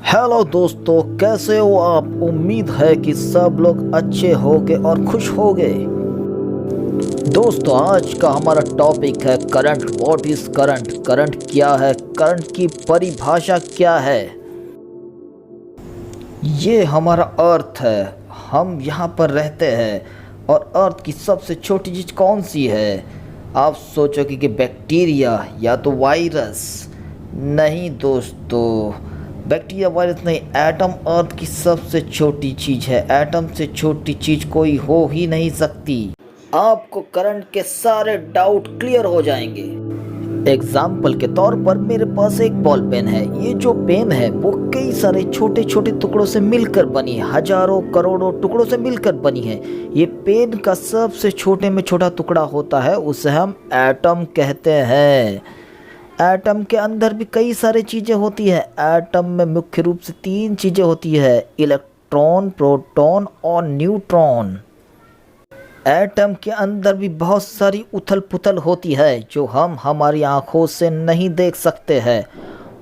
Hello दोस्तों, कैसे हो आप। उम्मीद है कि सब लोग अच्छे होंगे और खुश होंगे। दोस्तों, आज का हमारा टॉपिक है current. What is current. Current क्या है, करंट की परिभाषा क्या है। ये हमारा अर्थ है, हम यहाँ पर रहते हैं। और अर्थ की सबसे छोटी चीज़ कौन सी है। आप सोचोगे कि बैक्टीरिया या तो वायरस। नहीं दोस्तों, बैक्टीरिया वायरस नहीं, एटम अर्थ की सबसे छोटी चीज़ है। एटम से छोटी चीज़ कोई हो ही नहीं सकती। आपको करंट के सारे डाउट क्लियर हो जाएंगे। एग्जाम्पल के तौर पर मेरे पास एक बॉल पेन है। ये जो पेन है वो कई सारे छोटे छोटे टुकड़ों से मिलकर बनी है, हजारों करोड़ों टुकड़ों से मिलकर बनी है। ये पेन का सबसे छोटे में छोटा टुकड़ा होता है, उसे हम एटम कहते हैं। एटम के अंदर भी कई सारी चीज़ें होती है। एटम में मुख्य रूप से 3 चीज़ें होती है, इलेक्ट्रॉन, प्रोटॉन और न्यूट्रॉन। एटम के अंदर भी बहुत सारी उथल पुथल होती है जो हम हमारी आंखों से नहीं देख सकते हैं।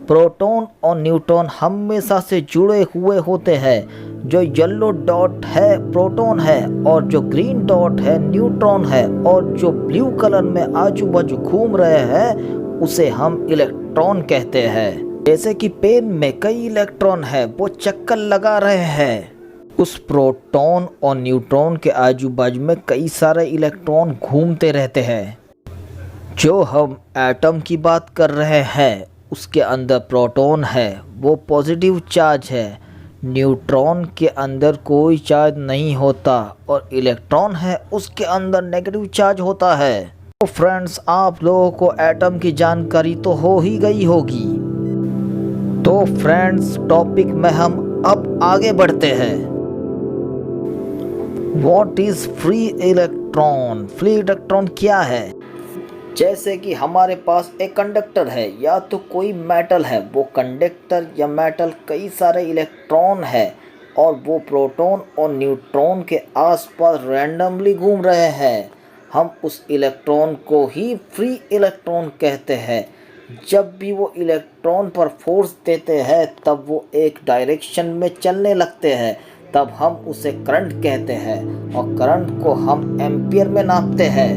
प्रोटॉन और न्यूट्रॉन हमेशा से जुड़े हुए होते हैं। जो येलो डॉट है प्रोटॉन है और जो ग्रीन डॉट है न्यूट्रॉन है, और जो ब्लू कलर में आजू बाजू घूम रहे हैं उसे हम इलेक्ट्रॉन कहते हैं। जैसे कि पेन में कई इलेक्ट्रॉन है, वो चक्कर लगा रहे हैं। उस प्रोटॉन और न्यूट्रॉन के आजू बाजू में कई सारे इलेक्ट्रॉन घूमते रहते हैं। जो हम एटम की बात कर रहे हैं उसके अंदर प्रोटॉन है, वो पॉजिटिव चार्ज है। न्यूट्रॉन के अंदर कोई चार्ज नहीं होता, और इलेक्ट्रॉन है उसके अंदर नेगेटिव चार्ज होता है। तो फ्रेंड्स, आप लोगों को एटम की जानकारी तो हो ही गई होगी। तो फ्रेंड्स, टॉपिक में हम अब आगे बढ़ते हैं। What is free electron. Free electron क्या है। जैसे कि हमारे पास एक कंडक्टर है या तो कोई मेटल है, वो कंडक्टर या मेटल कई सारे इलेक्ट्रॉन है और वो प्रोटॉन और न्यूट्रॉन के आसपास रैंडमली घूम रहे हैं। हम उस इलेक्ट्रॉन को ही फ्री इलेक्ट्रॉन कहते हैं। जब भी वो इलेक्ट्रॉन पर फोर्स देते हैं तब वो एक डायरेक्शन में चलने लगते हैं, तब हम उसे करंट कहते हैं। और करंट को हम एम्पियर में नापते हैं।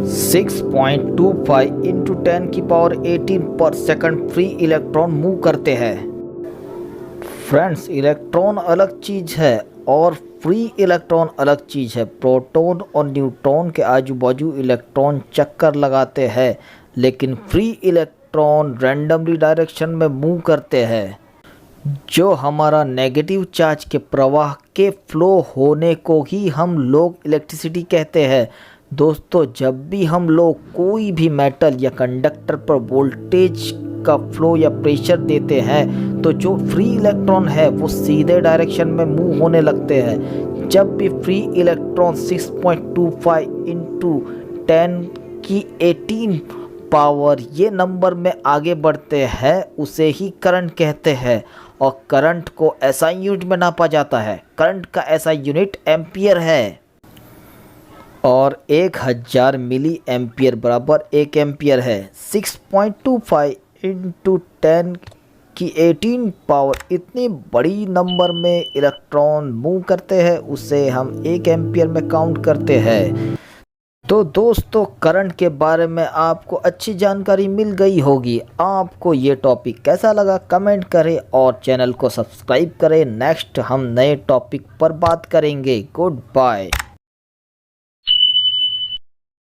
6.25 इंटू 10 की पावर 18 पर सेकंड फ्री इलेक्ट्रॉन मूव करते हैं। फ्रेंड्स, इलेक्ट्रॉन अलग चीज़ है और फ्री इलेक्ट्रॉन अलग चीज़ है। प्रोटॉन और न्यूट्रॉन के आजू बाजू इलेक्ट्रॉन चक्कर लगाते हैं, लेकिन फ्री इलेक्ट्रॉन रैंडमली डायरेक्शन में मूव करते हैं। जो हमारा नेगेटिव चार्ज के प्रवाह के फ्लो होने को ही हम लोग इलेक्ट्रिसिटी कहते हैं। दोस्तों, जब भी हम लोग कोई भी मेटल या कंडक्टर पर वोल्टेज का फ्लो या प्रेशर देते हैं तो जो फ्री इलेक्ट्रॉन है वो सीधे डायरेक्शन में मूव होने लगते हैं। जब भी फ्री इलेक्ट्रॉन 6.25 इंटू 10 की 18 पावर ये नंबर में आगे बढ़ते हैं उसे ही करंट कहते हैं। और करंट को एसआई यूनिट में नापा जाता है। करंट का एसआई यूनिट एम्पियर है और 1000 मिली एम्पियर बराबर 1 एम्पियर है। 6.25 इंटू 10 की 18 पावर इतनी बड़ी नंबर में इलेक्ट्रॉन मूव करते हैं, उसे हम 1 एम्पियर में काउंट करते हैं। तो दोस्तों, करंट के बारे में आपको अच्छी जानकारी मिल गई होगी। आपको ये टॉपिक कैसा लगा कमेंट करें और चैनल को सब्सक्राइब करें। नेक्स्ट हम नए टॉपिक पर बात करेंगे। Good bye.